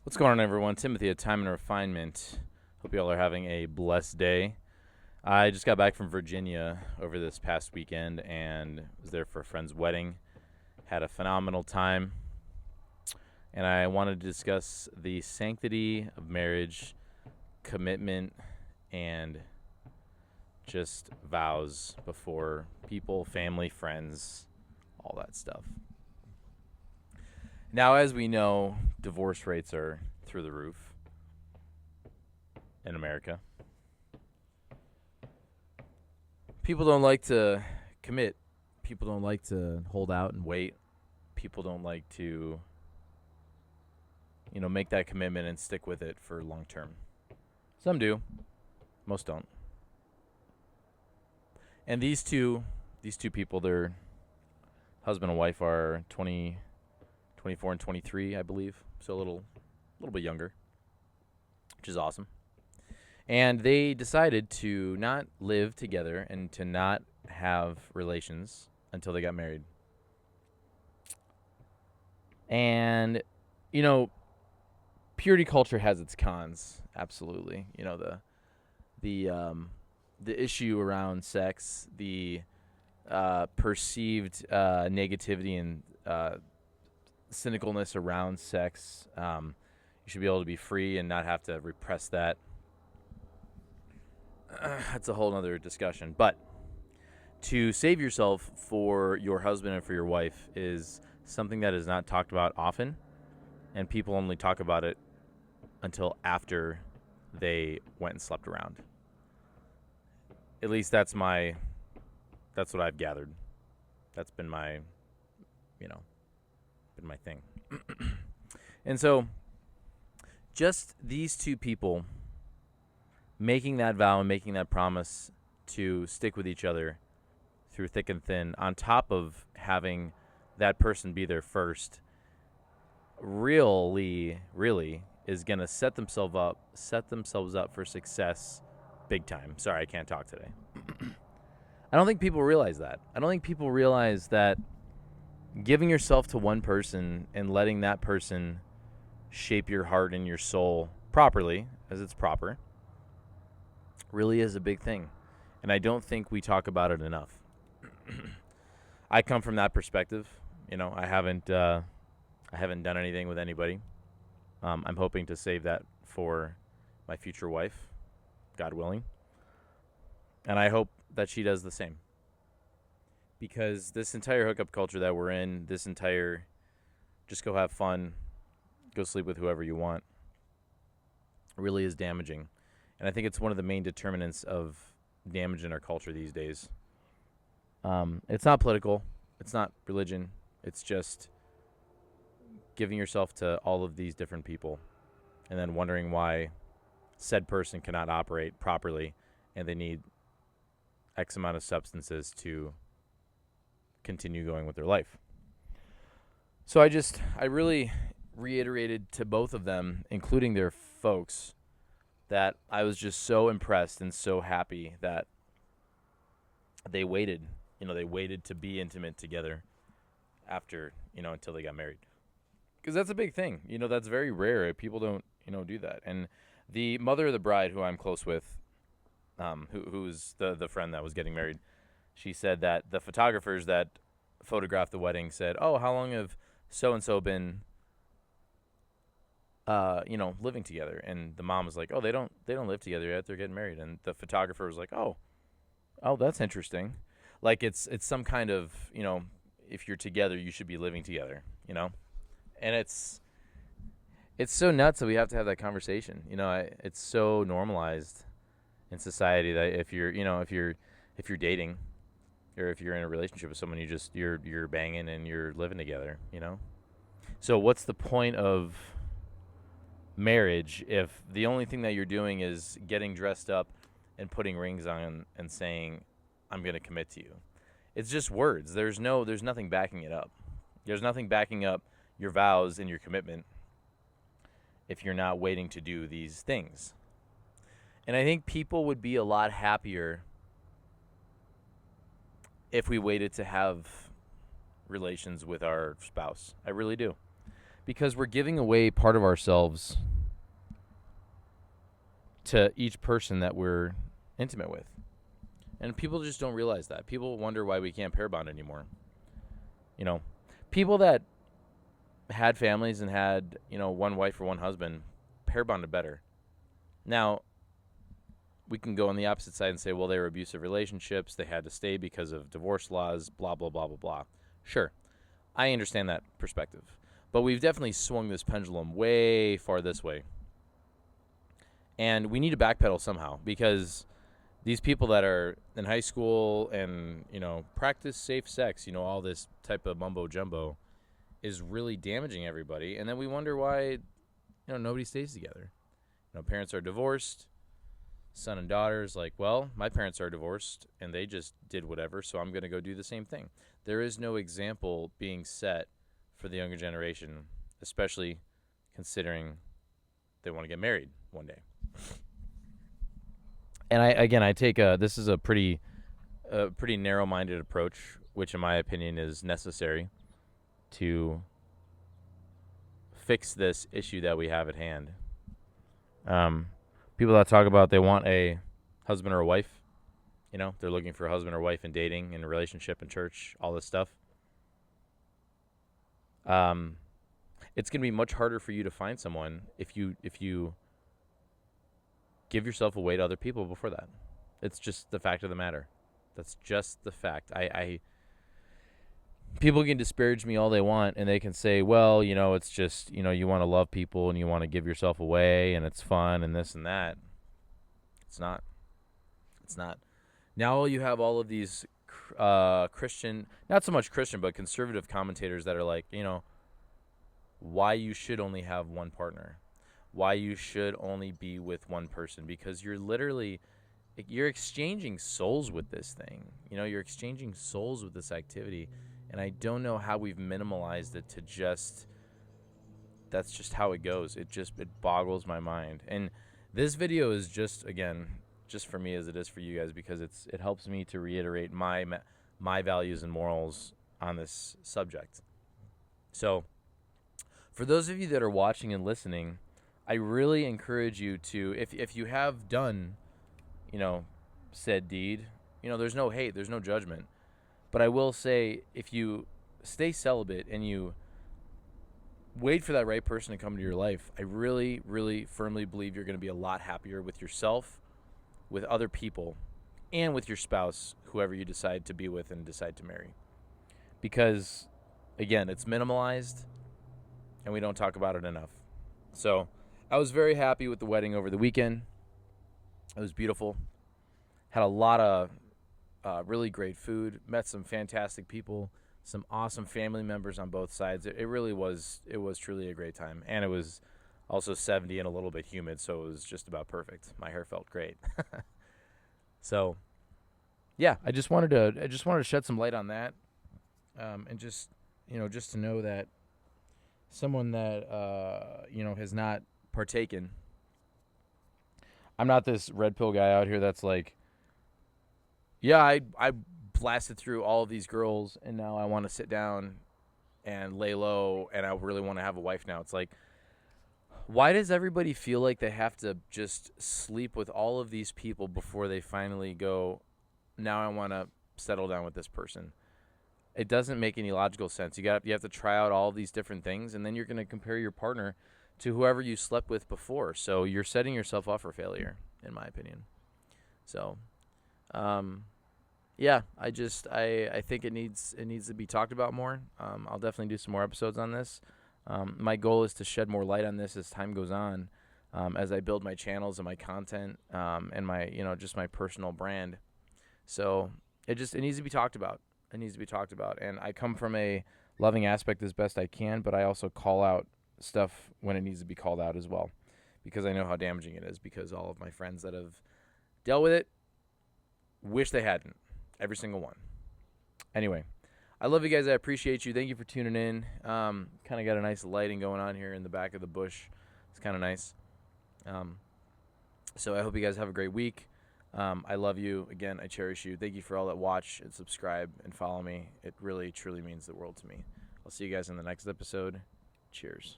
What's going on, everyone? Timothy at Time and Refinement. Hope you all are having a blessed day. I just got back from Virginia over this past weekend and was there for a friend's wedding. Had a phenomenal time. And I wanted to discuss the sanctity of marriage, commitment, and just vows before people, family, friends, all that stuff. Now, as we know, divorce rates are through the roof in America. People don't like to commit. People don't like to hold out and wait. People don't like to, make that commitment and stick with it for long term. Some do. Most don't. And these two people, their husband and wife, are 24 and 23, I believe. So a little bit younger, which is awesome. And they decided to not live together and to not have relations until they got married. And, purity culture has its cons, absolutely. The issue around sex, the perceived negativity and cynicalness around sex. You should be able to be free and not have to repress that. That's a whole other discussion. But to save yourself for your husband and for your wife is something that is not talked about often, and people only talk about it until after they went and slept around. At least that's what I've gathered. That's been my thing. And so just these two people making that vow and making that promise to stick with each other through thick and thin, on top of having that person be there first, really is going to set themselves up for success big time. Sorry, I can't talk today. I don't think people realize that. I don't think people realize that giving yourself to one person and letting that person shape your heart and your soul properly, as it's proper, really is a big thing. And I don't think we talk about it enough. I come from that perspective. I haven't done anything with anybody. I'm hoping to save that for my future wife, God willing. And I hope that she does the same. Because this entire hookup culture that we're in, this entire just go have fun, go sleep with whoever you want, really is damaging. And I think it's one of the main determinants of damage in our culture these days. It's not political. It's not religion. It's just giving yourself to all of these different people and then wondering why said person cannot operate properly and they need X amount of substances to continue going with their life. So I really reiterated to both of them, including their folks, that I was just so impressed and so happy that they waited. They waited to be intimate together after, until they got married. Because that's a big thing. That's very rare. People don't, do that. And the mother of the bride, who I'm close with, who's the friend that was getting married, she said that the photographers that photographed the wedding said, "Oh, how long have so-and-so been living together?" And the mom was like, "Oh, they don't live together yet. They're getting married." And the photographer was like, "Oh, that's interesting." Like it's some kind of, if you're together, you should be living together, And it's so nuts that we have to have that conversation. It's so normalized in society that if you're dating or if you're in a relationship with someone, you're banging and you're living together, So what's the point of marriage if the only thing that you're doing is getting dressed up and putting rings on and saying, "I'm going to commit to you"? It's just words. There's nothing backing it up. There's nothing backing up your vows and your commitment if you're not waiting to do these things. And I think people would be a lot happier if we waited to have relations with our spouse. I really do. because we're giving away part of ourselves to each person that we're intimate with. And people just don't realize that. People wonder why we can't pair bond anymore. You know, people that had families and had, one wife or one husband pair bonded better. Now, we can go on the opposite side and say, well, they were abusive relationships. They had to stay because of divorce laws, blah, blah, blah, blah, blah. Sure, I understand that perspective. But we've definitely swung this pendulum way far this way. And we need to backpedal somehow, because these people that are in high school and, practice safe sex, all this type of mumbo jumbo is really damaging everybody. And then we wonder why, nobody stays together. Parents are divorced, son and daughters, like, well, my parents are divorced and they just did whatever, so I'm going to go do the same thing. There is no example being set for the younger generation, especially considering they want to get married one day. And I take this is a pretty narrow-minded approach, which in my opinion is necessary to fix this issue that we have at hand. People that talk about they want a husband or a wife, they're looking for a husband or wife in dating, in a relationship, in church, all this stuff. It's going to be much harder for you to find someone if you give yourself away to other people before that. It's just the fact of the matter. That's just the fact. People can disparage me all they want, and they can say, well, it's just, you want to love people and you want to give yourself away and it's fun and this and that. It's not. It's not. Now you have all of these Christian, not so much Christian, but conservative commentators that are like, why you should only have one partner, why you should only be with one person, because you're exchanging souls with this thing. You're exchanging souls with this activity. And I don't know how we've minimalized it to that's just how it goes. It boggles my mind. And this video is just for me as it is for you guys, because it helps me to reiterate my values and morals on this subject. So for those of you that are watching and listening, I really encourage you to, if you have done, said deed, there's no hate, there's no judgment. But I will say, if you stay celibate and you wait for that right person to come into your life, I really, really firmly believe you're going to be a lot happier with yourself, with other people, and with your spouse, whoever you decide to be with and decide to marry. Because, again, it's minimalized, and we don't talk about it enough. So I was very happy with the wedding over the weekend. It was beautiful. Had a lot of really great food, met some fantastic people, some awesome family members on both sides. It really was, truly a great time. And it was also 70 and a little bit humid, so it was just about perfect. My hair felt great. So, yeah, I just wanted to shed some light on that. And just to know that someone that, has not partaken. I'm not this red pill guy out here that's like, yeah, I blasted through all of these girls, and now I want to sit down and lay low, and I really want to have a wife now. It's like, why does everybody feel like they have to just sleep with all of these people before they finally go, now I want to settle down with this person? It doesn't make any logical sense. You have to try out all of these different things, and then you're going to compare your partner to whoever you slept with before. So you're setting yourself up for failure, in my opinion. So, yeah, I think it needs to be talked about more. I'll definitely do some more episodes on this. My goal is to shed more light on this as time goes on, as I build my channels and my content, and my, just my personal brand. So it needs to be talked about. It needs to be talked about. And I come from a loving aspect as best I can, but I also call out stuff when it needs to be called out as well, because I know how damaging it is, because all of my friends that have dealt with it wish they hadn't. Every single one. Anyway, I love you guys. I appreciate you. Thank you for tuning in. Kind of got a nice lighting going on here in the back of the bush. It's kind of nice. So I hope you guys have a great week. I love you. Again, I cherish you. Thank you for all that watch and subscribe and follow me. It really, truly means the world to me. I'll see you guys in the next episode. Cheers.